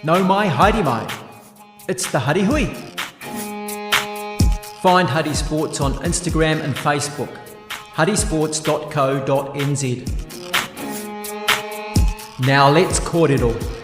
No mai haere mai. It's the Huddy Hui. Find Huddy Sports on Instagram and Facebook. huddysports.co.nz. Now let's kōrero.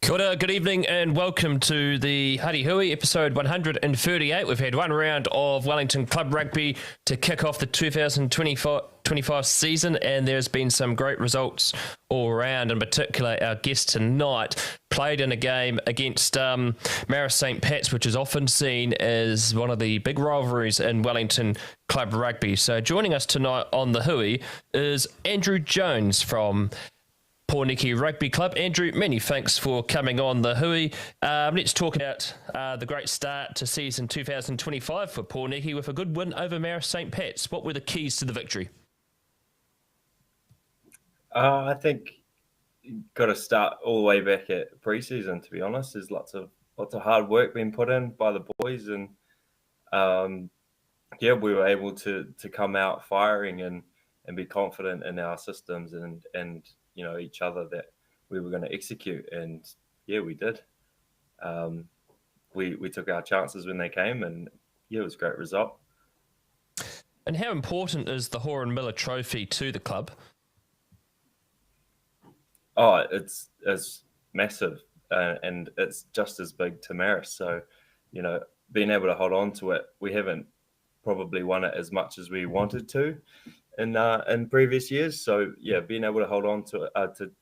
Kia ora, good evening and welcome to the Huddy Hui, episode 138. We've had one round of Wellington Club Rugby to kick off the 2025 season, and there's been some great results all around. In particular, our guest tonight played in a game against Marist St Pat, which is often seen as one of the big rivalries in Wellington Club Rugby. So joining us tonight on the Hui is Andrew Jones from Pōneke Rugby Club. Andrew, many thanks for coming on the Hui. Let's talk about the great start to season 2025 for Pōneke with a good win over Marist St Pat's. What were the keys to the victory? I think you've got to start all the way back at pre-season, to be honest. There's lots of hard work being put in by the boys, and we were able to come out firing and be confident in our systems and each other that we were going to execute, and we did. We took our chances when they came, and it was a great result. And how important is the Horan Miller Trophy to the club? Oh, it's massive, and it's just as big to Marist. So, being able to hold on to it, we haven't probably won it as much as we wanted to in previous years. So being able to hold on to it,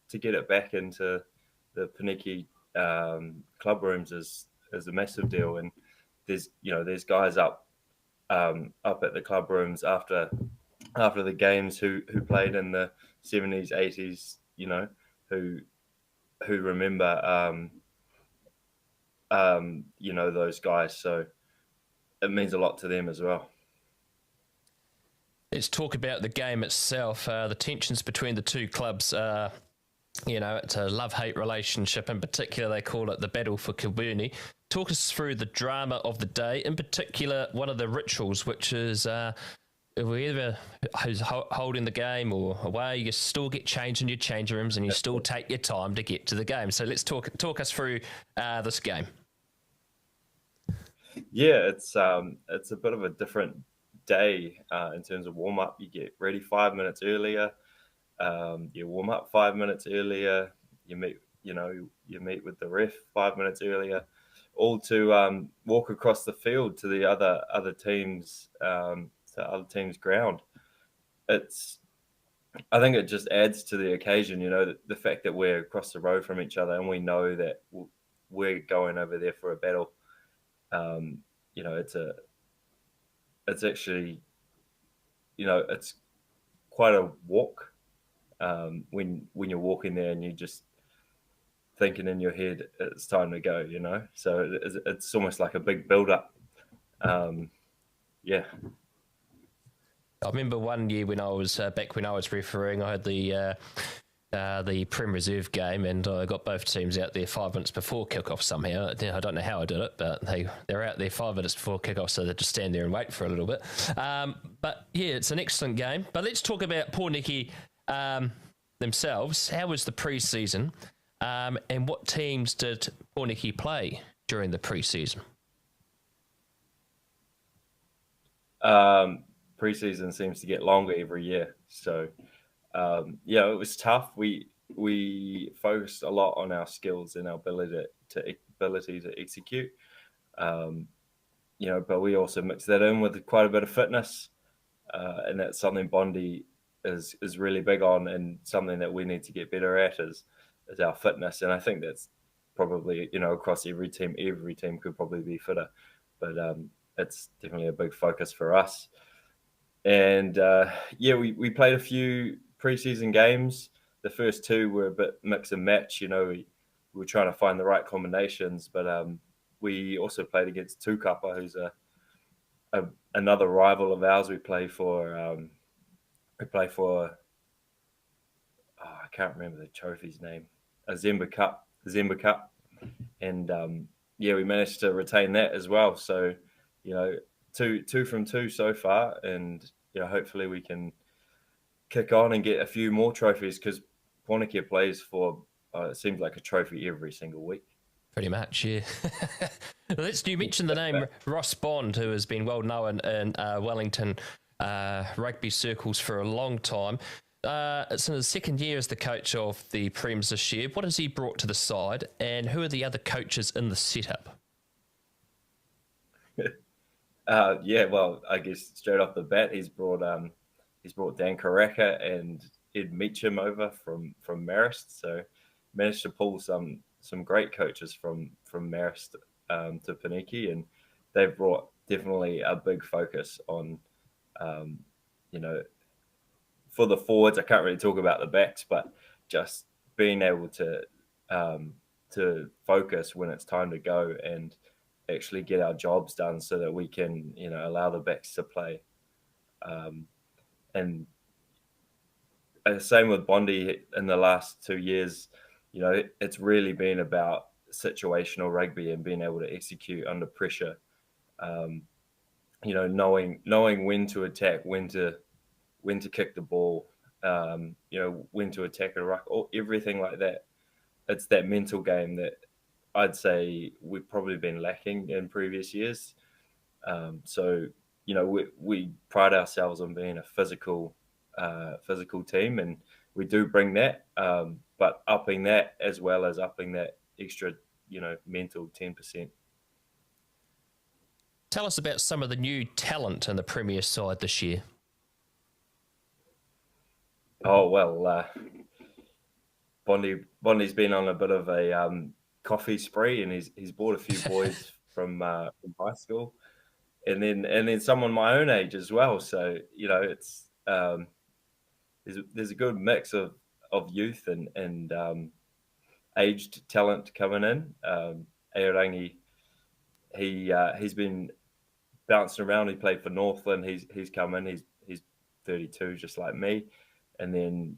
to get it back into the Pōneke club rooms is a massive deal. And there's guys up at the club rooms after the games who played in the 70s, 80s, who remember those guys. So it means a lot to them as well. Let's talk about the game itself. The tensions between the two clubs, it's a love-hate relationship. In particular, they call it the battle for Kabuni. Talk us through the drama of the day, in particular, one of the rituals, which is whoever who's holding the game or away, you still get changed in your change rooms and you still take your time to get to the game. So let's talk us through this game. Yeah, it's a bit of a different day in terms of warm up. You get ready 5 minutes earlier. You warm up 5 minutes earlier. You meet with the ref 5 minutes earlier, all to walk across the field to the other teams ground. I think it just adds to the occasion. The fact that we're across the road from each other and we know that we're going over there for a battle. It's actually, it's quite a walk when you're walking there and you're just thinking in your head, it's time to go, So it's almost like a big build-up. I remember one year when I was back when I was refereeing, I had the Premier Reserve game, and I got both teams out there 5 minutes before kickoff somehow. I don't know how I did it, but they're out there 5 minutes before kickoff, so they just stand there and wait for a little bit. But it's an excellent game. But let's talk about Pōneke themselves. How was the pre-season, and what teams did Pōneke play during the pre-season? Pre-season seems to get longer every year, so it was tough. We focused a lot on our skills and our ability to execute, but we also mixed that in with quite a bit of fitness, and that's something Bondi is really big on, and something that we need to get better at is our fitness. And I think that's probably across every team could probably be fitter, but it's definitely a big focus for us. And we played a few preseason games. The first two were a bit mix and match. We were trying to find the right combinations, but we also played against Tukapa, who's another rival of ours. We play for I can't remember the trophy's name, the Zemba Cup, and we managed to retain that as well. So two from two so far, and hopefully we can kick on and get a few more trophies, because Pōneke plays for it seems like a trophy every single week. Pretty much, yeah. You mentioned the name Ross Bond, who has been well known in Wellington rugby circles for a long time. It's in his second year as the coach of the Premiers this year. What has he brought to the side, and who are the other coaches in the setup? Yeah, well, I guess straight off the bat, he's brought Dan Karaka and Ed Meacham over from Marist, so managed to pull some great coaches from Marist to Pōneke, and they've brought definitely a big focus on, for the forwards. I can't really talk about the backs, but just being able to focus when it's time to go and actually get our jobs done, so that we can, allow the backs to play. And same with Bondi in the last 2 years. It's really been about situational rugby and being able to execute under pressure. Knowing when to attack, when to kick the ball, when to attack a ruck, or everything like that. It's that mental game that I'd say we've probably been lacking in previous years. So we pride ourselves on being a physical team, and we do bring that. But upping that, as well as upping that extra, mental 10%. Tell us about some of the new talent in the Premier side this year. Oh, well, Bondi's been on a bit of a coffee spree, and he's bought a few boys from high school, and then someone my own age as well. So it's there's a good mix of youth and aged talent coming in. Aorangi, he's been bouncing around. He played for Northland. He's come in. He's 32, just like me. And then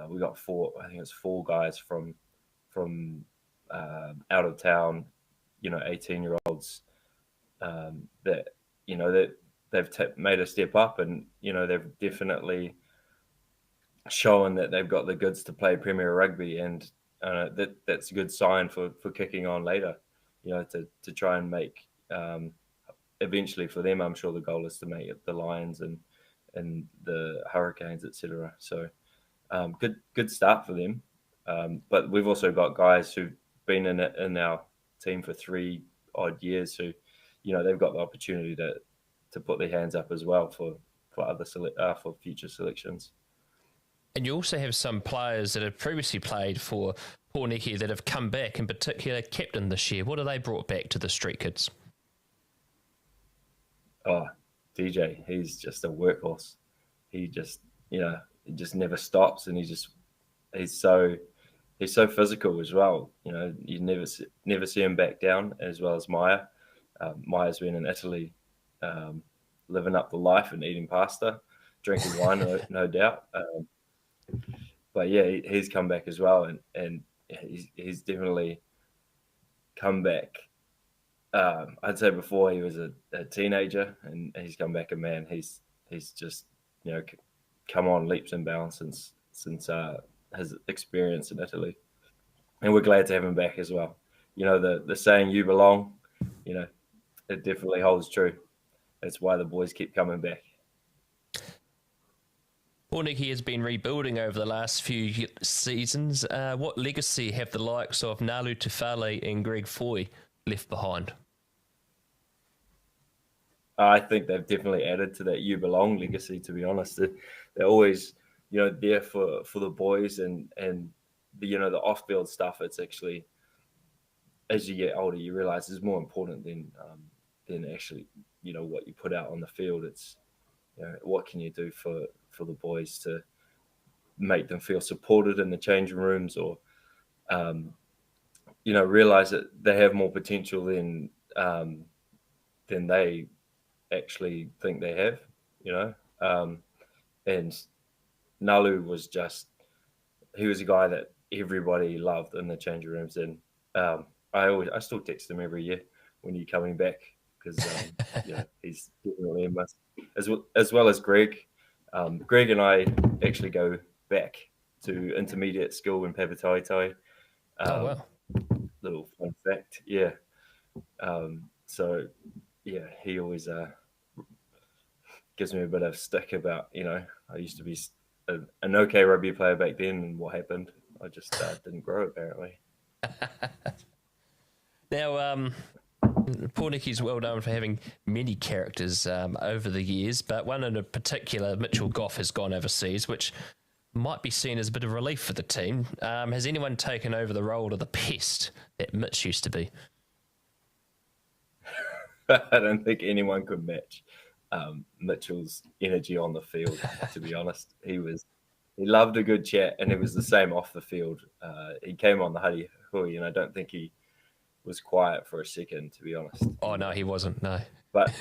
we got four guys from out of town, 18-year-olds that they've made a step up, and they've definitely shown that they've got the goods to play Premier Rugby, and that's a good sign for kicking on later. To try and make eventually for them, I'm sure the goal is to make it the Lions and the Hurricanes, etc. So good start for them. But we've also got guys who've been in our team for 3 odd years who, they've got the opportunity to put their hands up as well for future selections. And you also have some players that have previously played for Pōneke that have come back, in particular captain this year. What have they brought back to the Street Kids? Oh, DJ, he's just a workhorse. He just, he just never stops, and he's so physical as well. You never see him back down, as well as Maya. Maya's been in Italy, living up the life and eating pasta, drinking wine, no doubt. But yeah, he's come back as well, and he's definitely come back. I'd say before he was a teenager, and he's come back a man. He's just come on leaps and bounds since his experience in Italy, and we're glad to have him back as well. The saying "you belong," it definitely holds true. That's why the boys keep coming back. Pōneke has been rebuilding over the last few seasons. What legacy have the likes of Nalu Tufale and Greg Foy left behind? I think they've definitely added to that "you belong" legacy. To be honest, they're always there for the boys, and the the off-field stuff. It's actually, as you get older, you realize is more important than actually what you put out on the field. It's what can you do for the boys to make them feel supported in the changing rooms, or realize that they have more potential than they actually think they have. And Nalu was he was a guy that everybody loved in the changing rooms, and I still text him every year when you're coming back, because he's definitely a must, as well as Greg. Greg and I actually go back to intermediate school in Papatoetoe. Oh, wow. Little fun fact, yeah. So, yeah, he always gives me a bit of stick about, I used to be an okay rugby player back then, and what happened. I just didn't grow, apparently. Now, Pōneke's well known for having many characters over the years, but one in particular, Mitchell Goff, has gone overseas, which might be seen as a bit of relief for the team. Has anyone taken over the role of the pest that Mitch used to be? I don't think anyone could match Mitchell's energy on the field, to be honest. He loved a good chat, and it was the same off the field. He came on the Huddy Hui, and I don't think he was quiet for a second, to be honest. Oh, no, he wasn't, no. But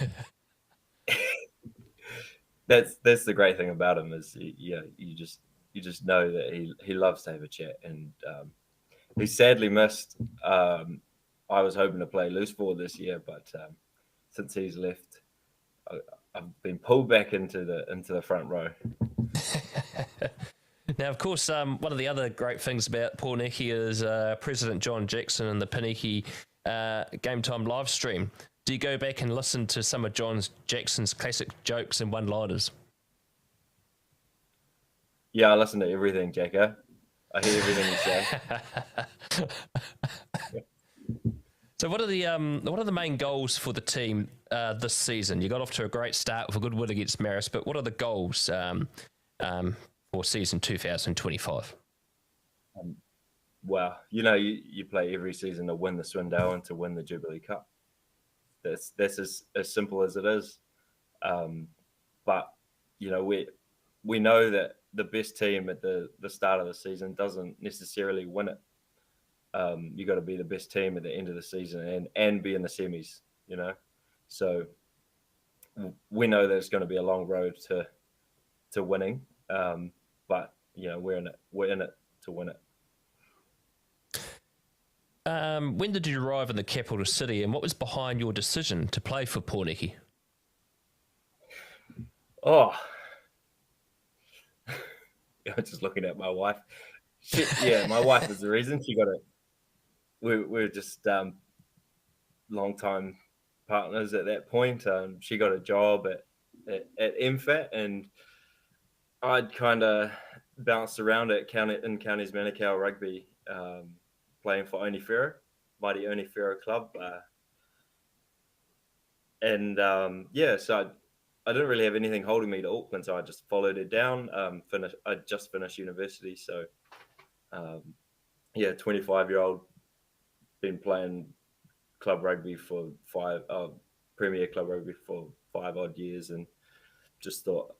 that's the great thing about him is, you just know that he loves to have a chat, and he's sadly missed. I was hoping to play loose forward this year, but since he's left, I've been pulled back into the front row. Now, of course, one of the other great things about Pōneke is President John Jackson and the Pōneke Game Time live stream. Do you go back and listen to some of Jackson's classic jokes and one-liners? Yeah, I listen to everything, Jacko. I hear everything you say. So what are the main goals for the team this season? You got off to a great start with a good win against Marist, but what are the goals for season 2025? Well, you play every season to win the Swindale and to win the Jubilee Cup. That's as simple as it is. But we know that the best team at the start of the season doesn't necessarily win it. You got to be the best team at the end of the season and be in the semis. So we know that it's going to be a long road to winning. But we're in it to win it. When did you arrive in the capital city, and what was behind your decision to play for Pōneke? Oh, I'm just looking at my wife. My wife is the reason. She got it. We're just long time partners at that point. She got a job at MFAT, and I'd kind of bounced around in Counties Manukau Rugby, playing for Mighty Onifero Club. So I didn't really have anything holding me to Auckland, so I just followed it down. I just finished university, so 25-year-old, been playing club rugby for Premier club rugby for 5 odd years, and just thought,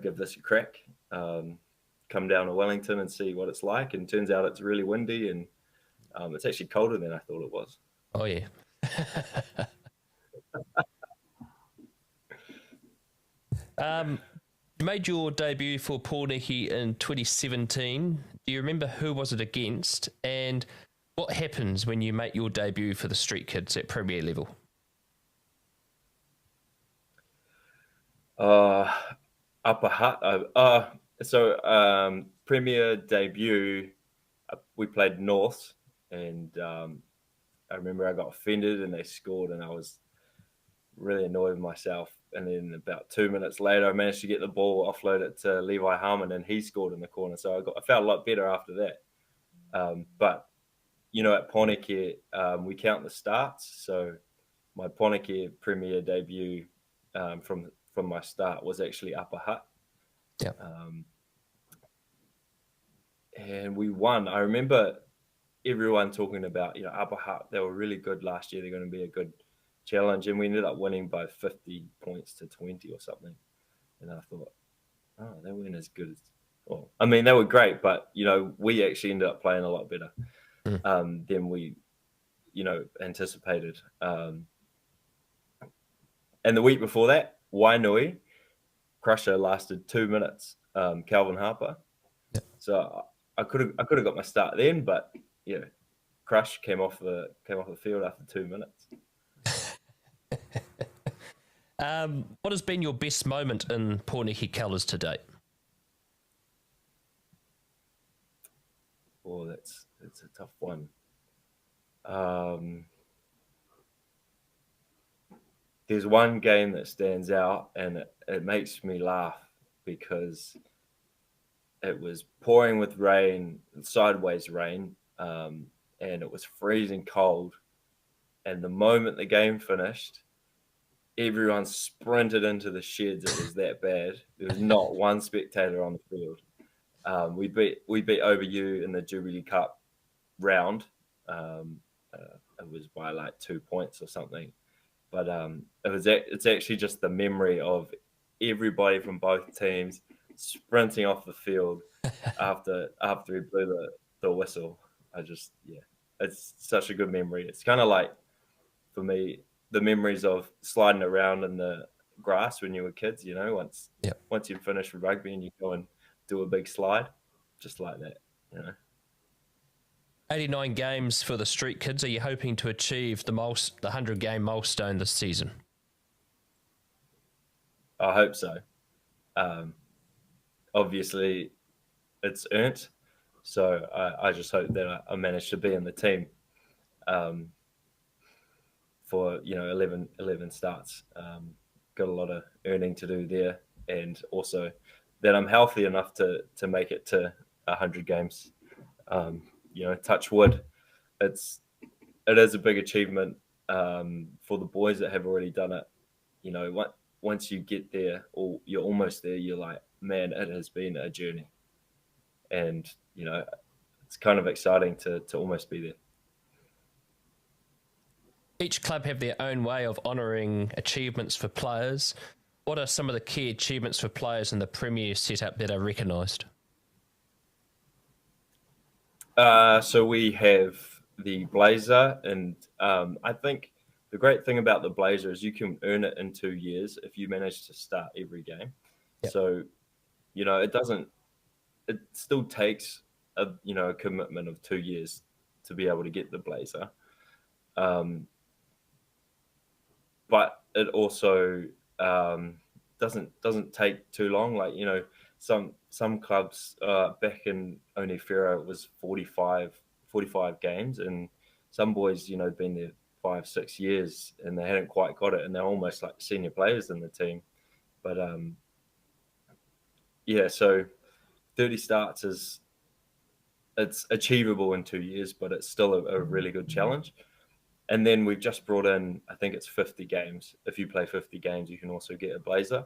give this a crack. Come down to Wellington and see what it's like. And turns out it's really windy, and it's actually colder than I thought it was. Oh, yeah. You made your debut for Pōneke in 2017. Do you remember who was it against? And what happens when you make your debut for the Street Kids at Premier level? Upper Hutt. Premier debut, we played North, and I remember I got offended and they scored, and I was really annoyed with myself. And then about 2 minutes later, I managed to get the ball, offload it to Levi Harmon, and he scored in the corner. So I felt a lot better after that. But at Pōneke, we count the starts. So my Pōneke Premier debut from my start was actually Upper Hutt. Yeah. And we won. I remember everyone talking about, Upper Hutt, they were really good last year. They're going to be a good challenge. And we ended up winning by 50 points to 20 or something. And I thought, oh, they weren't as good as, they were great, but, we actually ended up playing a lot better than we, anticipated. And the week before that, Wainui, Crusher lasted 2 minutes, Calvin Harper. Yeah. So I could have got my start then, but Crush came off the field after 2 minutes. What has been your best moment in Pōneke colours to date? Oh, that's a tough one. There's one game that stands out, and it makes me laugh because it was pouring with rain, sideways rain, and it was freezing cold. And the moment the game finished, everyone sprinted into the sheds. It was that bad. There was not one spectator on the field. We beat OBU in the Jubilee Cup round. It was by like 2 points or something. But it's actually just the memory of everybody from both teams sprinting off the field after he blew the whistle. It's such a good memory. It's kind of like, for me, the memories of sliding around in the grass when you were kids. Once you finish with rugby and you go and do a big slide, just like that. 89 games for the Street Kids. Are you hoping to achieve the 100-game milestone this season? I hope so. Obviously, it's earned, so I just hope that I manage to be in the team for 11 starts. Got a lot of earning to do there, and also that I'm healthy enough to make it to 100 games. Touch wood. It is a big achievement for the boys that have already done it. Once you get there, or you're almost there, you're like, man, it has been a journey, and it's kind of exciting to almost be there. Each club have their own way of honouring achievements for players. What are some of the key achievements for players in the Premier setup that are recognised? So we have the Blazer, and I think the great thing about the Blazer is you can earn it in 2 years if you manage to start every game. Yep. So, it still takes a commitment of 2 years to be able to get the Blazer. But it also doesn't take too long. Like, some clubs back in Onefera, it was 45 games, and some boys, been there 5-6 years and they hadn't quite got it, and they're almost like senior players in the team. But so 30 starts it's achievable in 2 years, but it's still a really good challenge. And then we've just brought in, I think it's 50 games. If you play 50 games, you can also get a Blazer.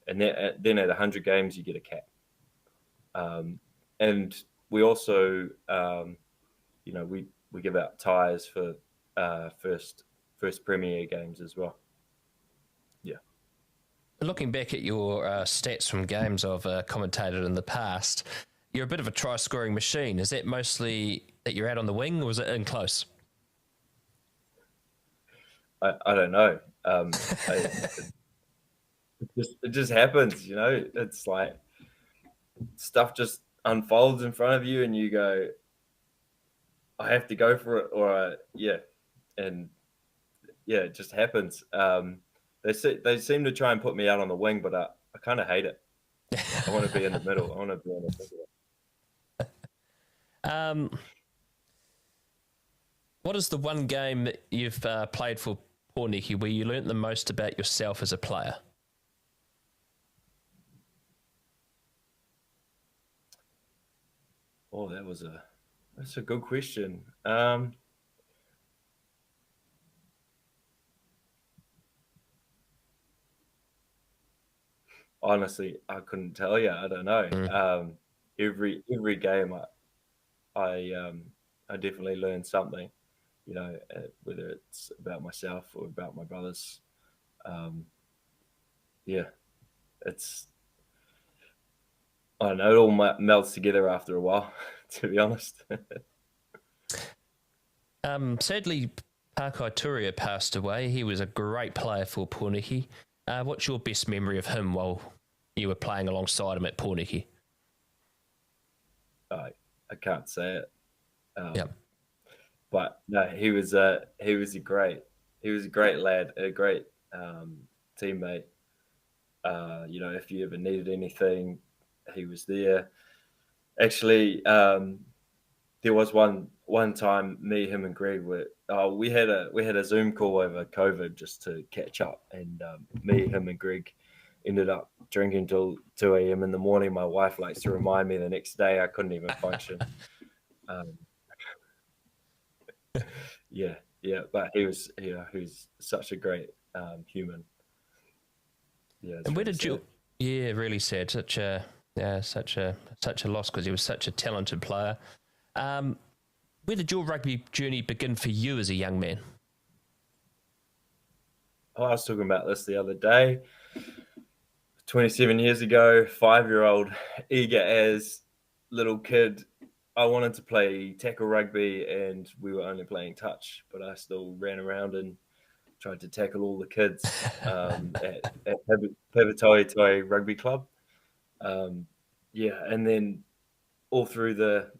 And then at 100 games, you get a cap. And we also, we give out ties for first Premier games as well. Yeah. Looking back at your stats from games I've commentated in the past, you're a bit of a try-scoring machine. Is that mostly that you're out on the wing, or is it in close? I don't know. It just happens, It's like stuff just unfolds in front of you, and you go, I have to go for it, it just happens. They seem to try and put me out on the wing, but I kind of hate it. I want to be in the middle. I want to be in the middle. What is the one game that you've played for Pōneke where you learnt the most about yourself as a player? Oh, that's a good question. Honestly, I couldn't tell you. I don't know. Every game, I definitely learn something. Whether it's about myself or about my brothers. It's, I don't know, it all melts together after a while, to be honest. Sadly, Pākai Turia passed away. He was a great player for Pōneke. What's your best memory of him while you were playing alongside him at Pōneke? I can't say it. Yep. But no, he was a great lad, a great teammate. If you ever needed anything, he was there. Actually, there was one time me, him, and Greg we had a Zoom call over COVID just to catch up, and me, him, and Greg ended up drinking till 2 a.m. in the morning. My wife likes to remind me the next day I couldn't even function. Yeah, yeah, but he was such a great human. Yeah, it's And where really did sad. you? Yeah, really sad. Such a loss because he was such a talented player. Where did your rugby journey begin for you as a young man? Oh, I was talking about this the other day. 27 years ago, 5-year-old, eager as little kid, I wanted to play tackle rugby, and we were only playing touch, but I still ran around and tried to tackle all the kids at Pōneke Rugby Club. Yeah, and then all through the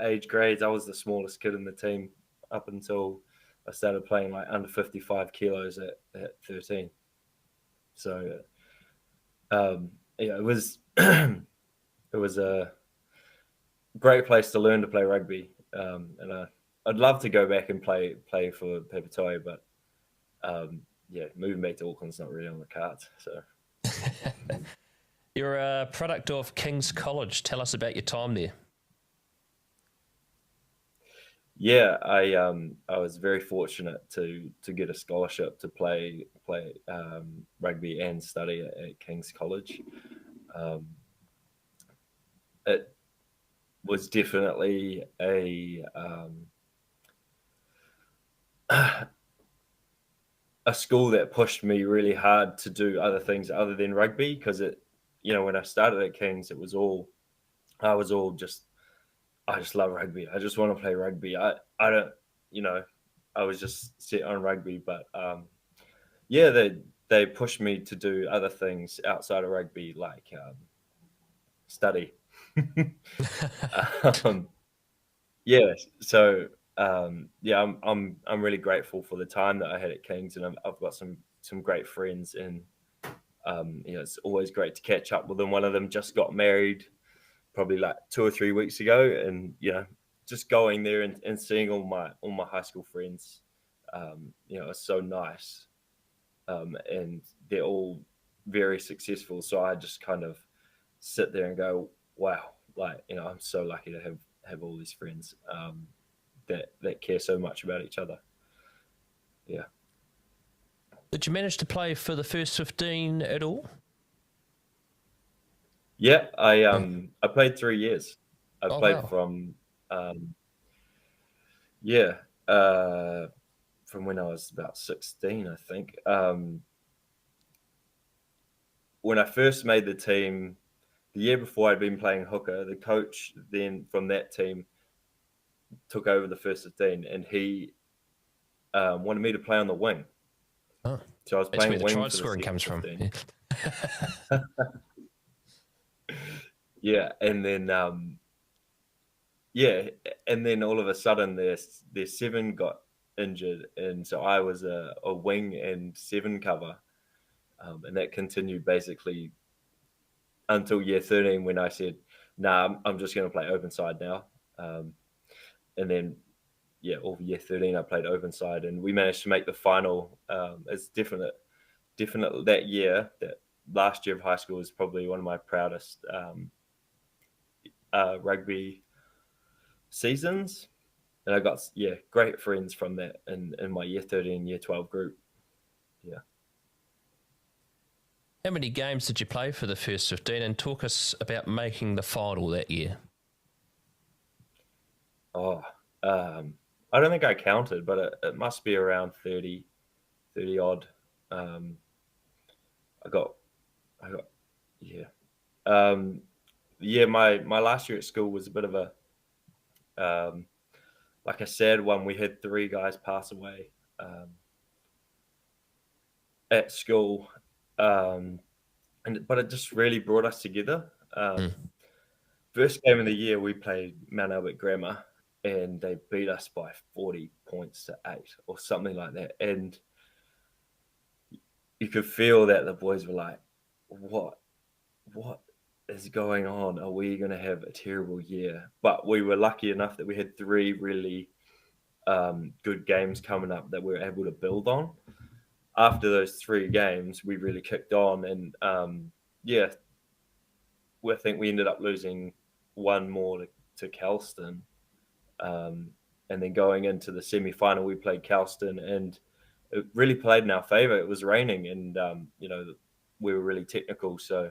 age grades, I was the smallest kid in the team up until I started playing like under 55 kilos at 13. So yeah, it was it was a great place to learn to play rugby, and I'd love to go back and play for Pōneke, but yeah, moving back to Auckland's not really on the cards. So You're a product of King's College. Tell us about your time there. yeah, I was very fortunate to get a scholarship to play rugby and study at King's College. Um, it was definitely a school that pushed me really hard to do other things other than rugby, because when I started at King's, I was all just, I just love rugby. I just want to play rugby. I don't, I was just set on rugby, but yeah, they pushed me to do other things outside of rugby, like study. um, yeah, so yeah, I'm really grateful for the time that I had at Kings, and I've got some great friends, and it's always great to catch up with them. One of them just got married probably like 2 or 3 weeks ago, and just going there and seeing all my high school friends, it's so nice, and they're all very successful. So I just kind of sit there and go, wow, like I'm so lucky to have all these friends that care so much about each other. Yeah. Did you manage to play for the first 15 at all? Yeah, I played 3 years. I Oh, played wow. um, yeah, uh, from when I was about 16, I think. When I first made the team, the year before I'd been playing hooker, the coach then from that team took over the first 15, and he wanted me to play on the wing. Oh, So I was that's where playing the wing try for the scoring second comes from. 15. Yeah, and then yeah, and then all of a sudden their seven got injured, and so I was a wing and seven cover, and that continued basically until year 13, when I said, "Nah, I'm just going to play open side now." And then yeah, all year 13 I played open side, and we managed to make the final. It's definite that year, that last year of high school, is probably one of my proudest rugby seasons. And I got great friends from that in my year 13, year 12 group. Yeah. How many games did you play for the first 15? And talk us about making the final that year. Oh, I don't think I counted, but it must be around 30 odd. I got, yeah. Yeah, my last year at school was a bit of a, like a sad one. We had 3 guys pass away at school, but it just really brought us together. First game of the year, we played Mount Albert Grammar, and they beat us by 40 points to 8 or something like that. And you could feel that the boys were like, what is going on? Are we going to have a terrible year? But we were lucky enough that we had 3 really good games coming up that we were able to build on. After those 3 games, we really kicked on, and I think we ended up losing one more to Kelston. And then going into the semi-final, we played Kelston, and it really played in our favour. It was raining, and we were really technical, so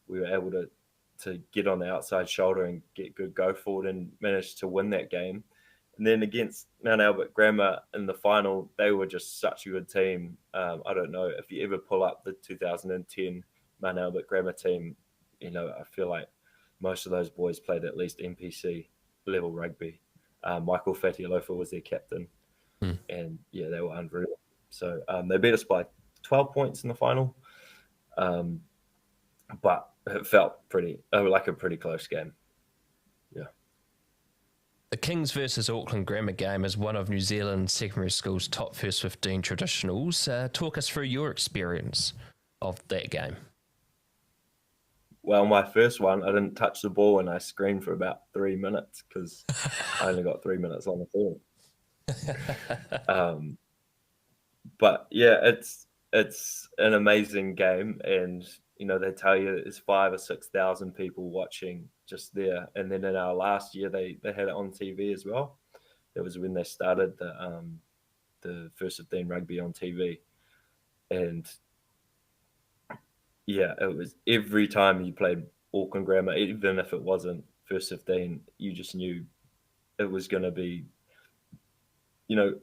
we were able to get on the outside shoulder and get good go forward and managed to win that game. And then against Mount Albert Grammar in the final, they were just such a good team. I don't know if you ever pull up the 2010 Mount Albert Grammar team, I feel like most of those boys played at least NPC level rugby. Michael Fatialofa was their captain, and they were unreal. So they beat us by 12 points in the final, but it felt like a pretty close game. Yeah. The Kings versus Auckland Grammar game is one of New Zealand secondary school's top first 15 traditionals. Talk us through your experience of that game. Well, my first one, I didn't touch the ball and I screamed for about 3 minutes because I only got 3 minutes on the field. But yeah, it's an amazing game, and they tell you there's 5,000 or 6,000 people watching just there. And then in our last year, they had it on TV as well. That was when they started the first 15 rugby on TV, and it was every time you played Auckland Grammar, even if it wasn't first 15, you just knew it was going to be, there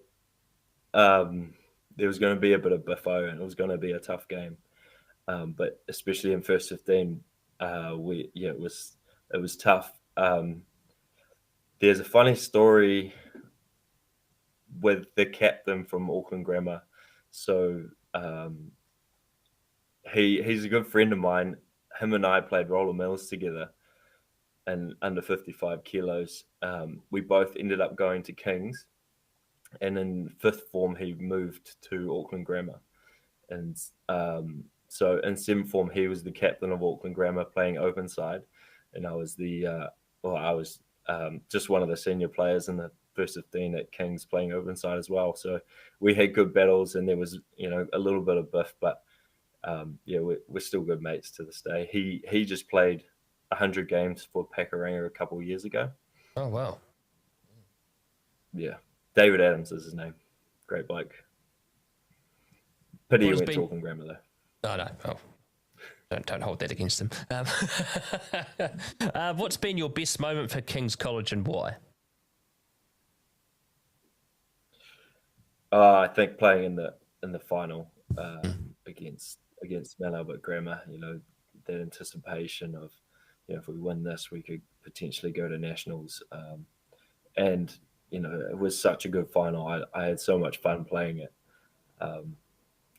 was going to be a bit of biffo and it was going to be a tough game. But especially in first 15, it was tough. There's a funny story with the captain from Auckland Grammar. So he's a good friend of mine. Him and I played roller mills together and under 55 kilos. We both ended up going to Kings, and in 5th form he moved to Auckland Grammar, and so in 7th form he was the captain of Auckland Grammar playing open side, and I was just one of the senior players in the first 15 at Kings playing open side as well. So we had good battles, and there was a little bit of biff, but we're still good mates to this day. He just played 100 games for Pakuranga a couple of years ago. Oh, wow. Yeah. David Adams is his name. Great bloke. Pity he went to Auckland Grammar, though. Oh, no. Oh. Don't hold that against him. What's been your best moment for King's College and why? I think playing in the final against Mount Albert Grammar, that anticipation of, if we win this, we could potentially go to nationals. And, it was such a good final. I had so much fun playing it.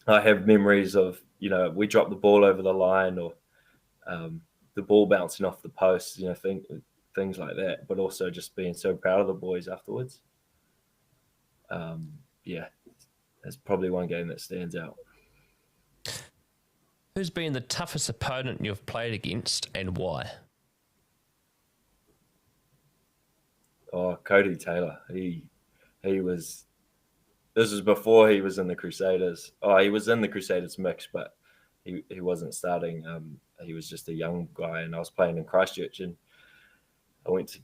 I have memories of, we dropped the ball over the line, or the ball bouncing off the post, things like that, but also just being so proud of the boys afterwards. There's probably one game that stands out. Who's been the toughest opponent you've played against and why? Oh, Cody Taylor. He was. This was before he was in the Crusaders. Oh, he was in the Crusaders mix, but he wasn't starting. He was just a young guy, and I was playing in Christchurch, and I went to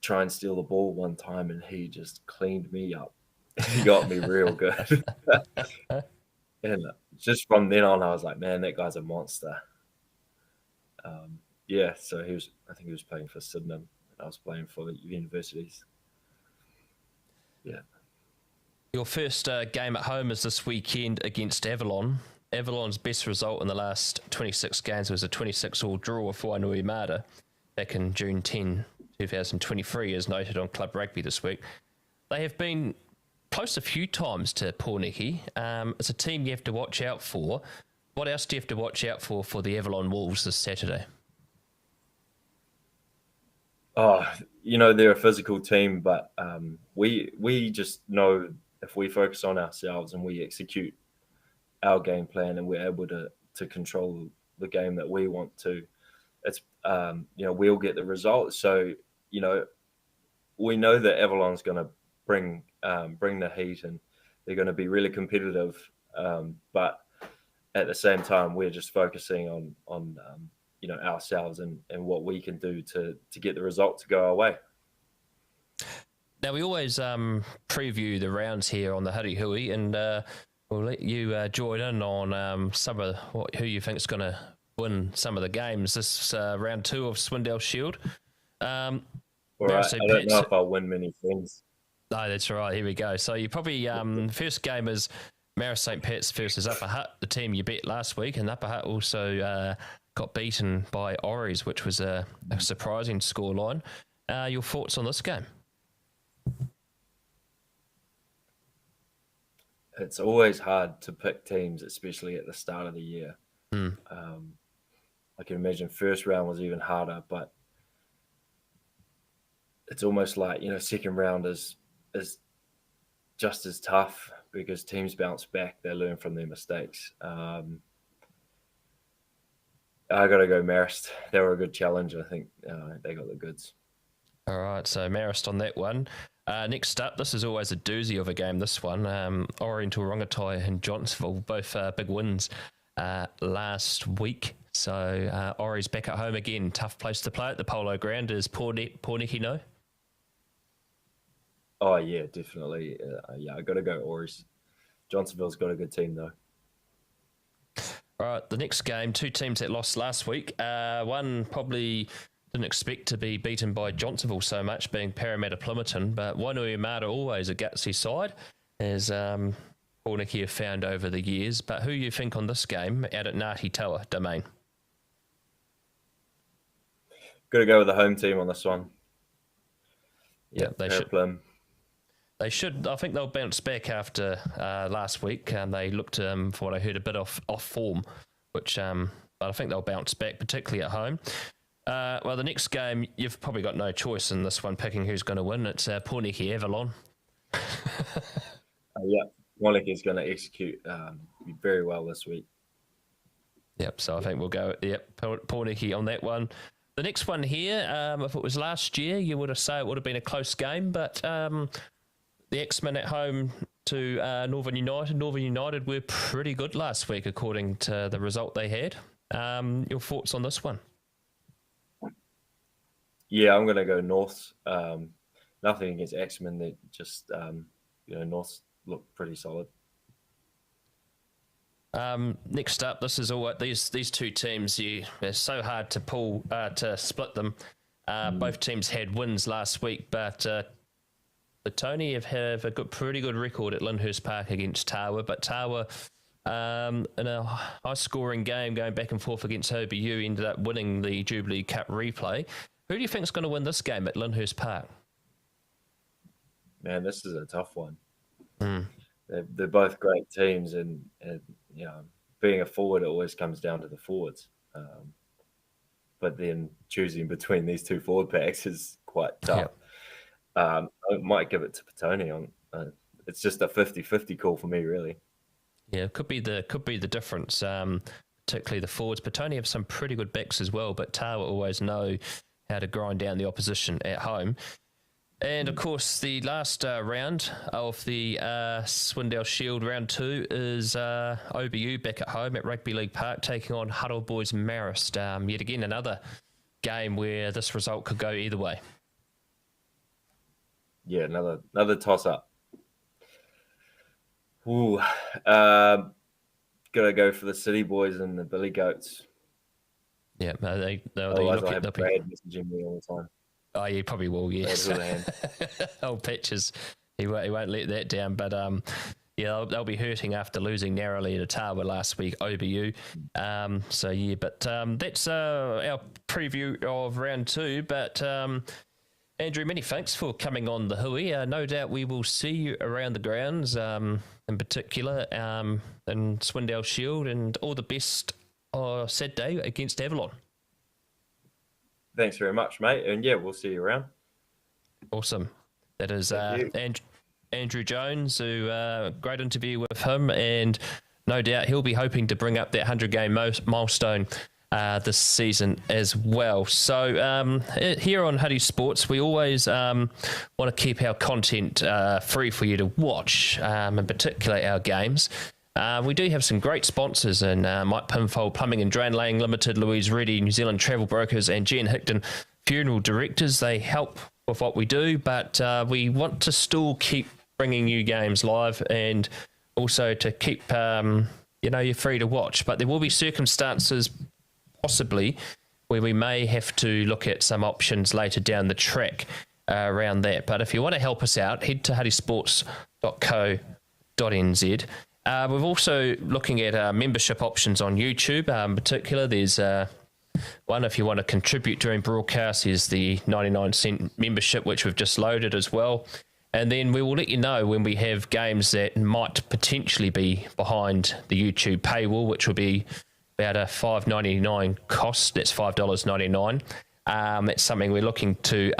try and steal the ball one time, and he just cleaned me up. He got me real good. And just from then on, I was like, man, that guy's a monster. So I think he was playing for Sydenham, and I was playing for the universities. Yeah. Your first game at home is this weekend against Avalon. Avalon's best result in the last 26 games was a 26-all draw with Wainuiomata back in June 10, 2023, as noted on Club Rugby this week. They have been close a few times to Pōneke. It's a team you have to watch out for. What else do you have to watch out for the Avalon Wolves this Saturday? Oh, they're a physical team, but we just know if we focus on ourselves and we execute our game plan and we're able to control the game that we want to, it's we'll get the result. So we know that Avalon's going to bring the heat, and they're going to be really competitive. But at the same time, we're just focusing on ourselves and what we can do to get the result to go our way. Now, we always preview the rounds here on the Huddy Hui, and we'll let you join in on some of who you think is going to win some of the games. This round 2 of Swindale Shield. All right. I don't know if I'll win many things. No, that's right. Here we go. So you probably first game is Marist St Pat's versus Upper Hutt, the team you bet last week, and Upper Hutt also got beaten by Oris, which was a surprising scoreline. Your thoughts on this game? It's always hard to pick teams, especially at the start of the year. I can imagine first round was even harder, but it's almost like, second round is just as tough because teams bounce back. They learn from their mistakes. I got to go Marist. They were a good challenge. I think they got the goods. All right, so Marist on that one. Next up, this is always a doozy of a game, this one. Oriental Rongotai and Johnsonville, both big wins last week. So Ori's back at home again. Tough place to play at the Polo Ground. Is Pōneke no? Oh, yeah, definitely. I got to go Ori's. Johnsonville's got a good team, though. All right, the next game, 2 teams that lost last week. One probably didn't expect to be beaten by Johnsonville so much, being Parramatta Plymerton, but Wainuiomata always a gutsy side, as Pōneke have found over the years. But who you think on this game out at Ngāti Taua Domain? Got to go with the home team on this one. Yeah, they should. Plym. They should. I think they'll bounce back after last week, and they looked, for what I heard, a bit off form, which but I think they'll bounce back, particularly at home. Well, the next game, you've probably got no choice in this one, picking who's going to win. It's Pōneke Avalon. Yeah, Pōneke is going to execute very well this week. Yep, so I think we'll go, Pōneke on that one. The next one here, if it was last year, you would have said it would have been a close game, but the X-Men at home to Northern United. Northern United were pretty good last week, according to the result they had. Your thoughts on this one? Yeah, I'm going to go North. Nothing against X-Men. They just, North look pretty solid. Next up, this is all these 2 teams. It's so hard to split them. Both teams had wins last week, but the Tony have a pretty good record at Lyndhurst Park against Taua. But Taua, in a high-scoring game, going back and forth against OBU, ended up winning the Jubilee Cup replay. Who do you think is going to win this game at Lyndhurst Park? Man, this is a tough one. They're both great teams, and being a forward, it always comes down to the forwards. But then choosing between these 2 forward packs is quite tough. Yep. I might give it to Petone. It's just a 50-50 call for me, really. Yeah, it could be the difference, particularly the forwards. Petone have some pretty good backs as well, but Taua always know how to grind down the opposition at home. And, of course, the last round of the Swindale Shield round 2 is OBU back at home at Rugby League Park taking on Huddle Boys Marist. Yet again, another game where this result could go either way. Yeah, another toss-up. Ooh, gotta go for the City Boys and the Billy Goats. Yeah, otherwise I'll have Brad messaging me all the time. Oh, you probably will, yes. Old Patches, he won't let that down. But they'll be hurting after losing narrowly to Taua last week, OBU. That's our preview of round 2. But Andrew, many thanks for coming on the Hui. No doubt we will see you around the grounds, in particular in Swindale Shield, and all the best Saturday against Avalon. Thanks very much, mate. And yeah, we'll see you around. Awesome. That is Andrew Jones, who great interview with him, and no doubt he'll be hoping to bring up that 100-game milestone this season as well. So here on Huddy Sports, we always want to keep our content free for you to watch, in particular our games. We do have some great sponsors in Mike Pinfold Plumbing and Drain Laying Limited, Louise Reddy, New Zealand Travel Brokers, and Jen Hickton Funeral Directors. They help with what we do, but we want to still keep bringing you games live and also to keep you're free to watch. But there will be circumstances possibly where we may have to look at some options later down the track around that. But if you want to help us out, head to huddysports.co.nz. We're also looking at membership options on YouTube. In particular, there's one if you want to contribute during broadcast. There's the 99-cent membership, which we've just loaded as well. And then we will let you know when we have games that might potentially be behind the YouTube paywall, which will be about a $5.99 cost. That's $5.99. That's something we're looking to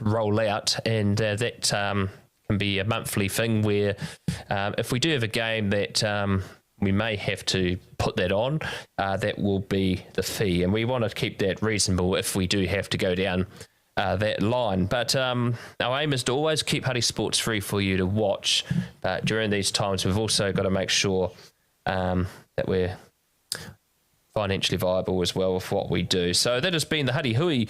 roll out, and that can be a monthly thing where if we do have a game that we may have to put that on, that will be the fee. And we want to keep that reasonable if we do have to go down that line. But our aim is to always keep Huddy Sports free for you to watch. But during these times, we've also got to make sure that we're financially viable as well with what we do. So that has been the Huddy Hui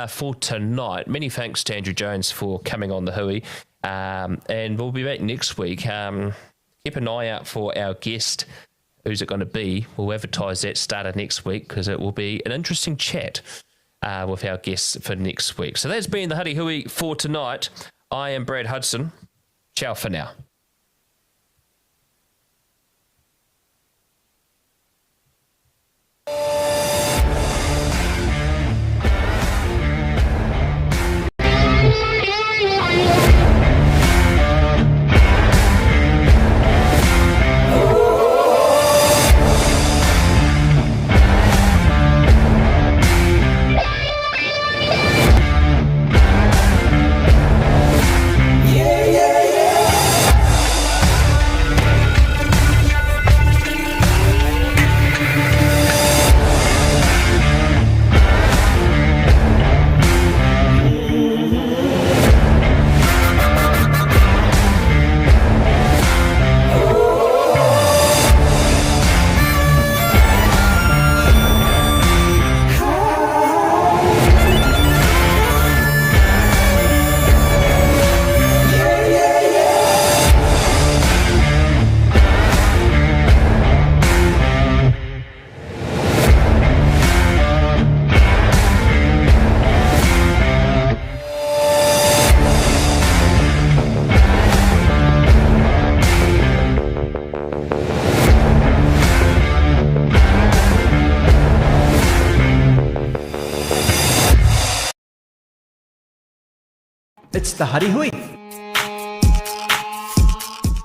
for tonight. Many thanks to Andrew Jones for coming on the Hui. And we'll be back next week. Keep an eye out for our guest. Who's it going to be? We'll advertise that started next week because it will be an interesting chat with our guests for next week. So that's been the Huddy Hui for tonight. I am Brad Hudson. Ciao for now. It's the Huddy Hui.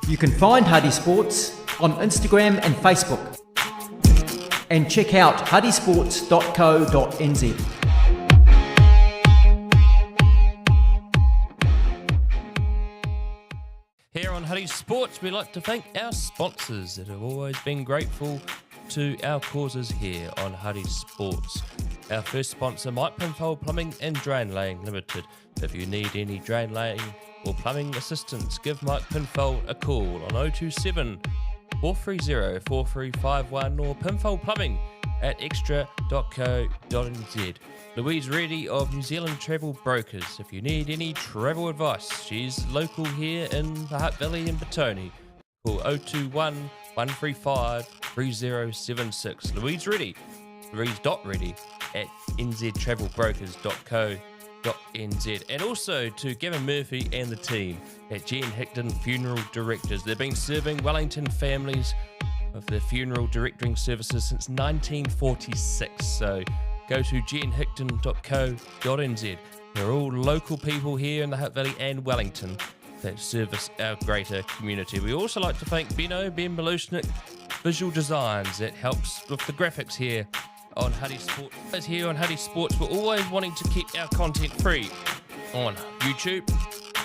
You can find Huddy Sports on Instagram and Facebook. And check out huddysports.co.nz. Here on Huddy Sports, we like to thank our sponsors that have always been grateful to our causes here on Huddy Sports. Our first sponsor, Mike Pinfold Plumbing and Drain Laying Limited. If you need any drain laying or plumbing assistance, give Mike Pinfold a call on 027 430 4351 or Pinfold Plumbing at extra.co.nz. Louise Reddy of New Zealand Travel Brokers. If you need any travel advice, she's local here in the Hutt Valley in Petone. Call 021 135 3076. Louise Reddy, Louise.Reddy at nztravelbrokers.co.nz. And also to Gavin Murphy and the team at Jen Hickton Funeral Directors. They've been serving Wellington families with their funeral directoring services since 1946. So go to jenhickton.co.nz. They're all local people here in the Hutt Valley and Wellington that service our greater community. We also like to thank Ben Belusnik Visual Designs that helps with the graphics here on Huddy Sports. As here on Huddy Sports, we're always wanting to keep our content free on YouTube.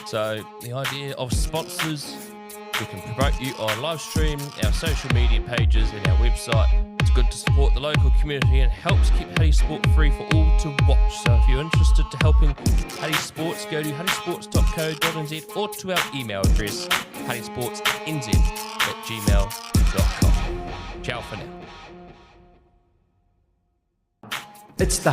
So the idea of sponsors, we can promote you on live stream, our social media pages and our website. It's good to support the local community and helps keep Huddy Sport free for all to watch. So if you're interested to helping Huddy Sports, go to huddysports.co.nz or to our email address, huddysportsnz@gmail.com. Ciao for now. It's the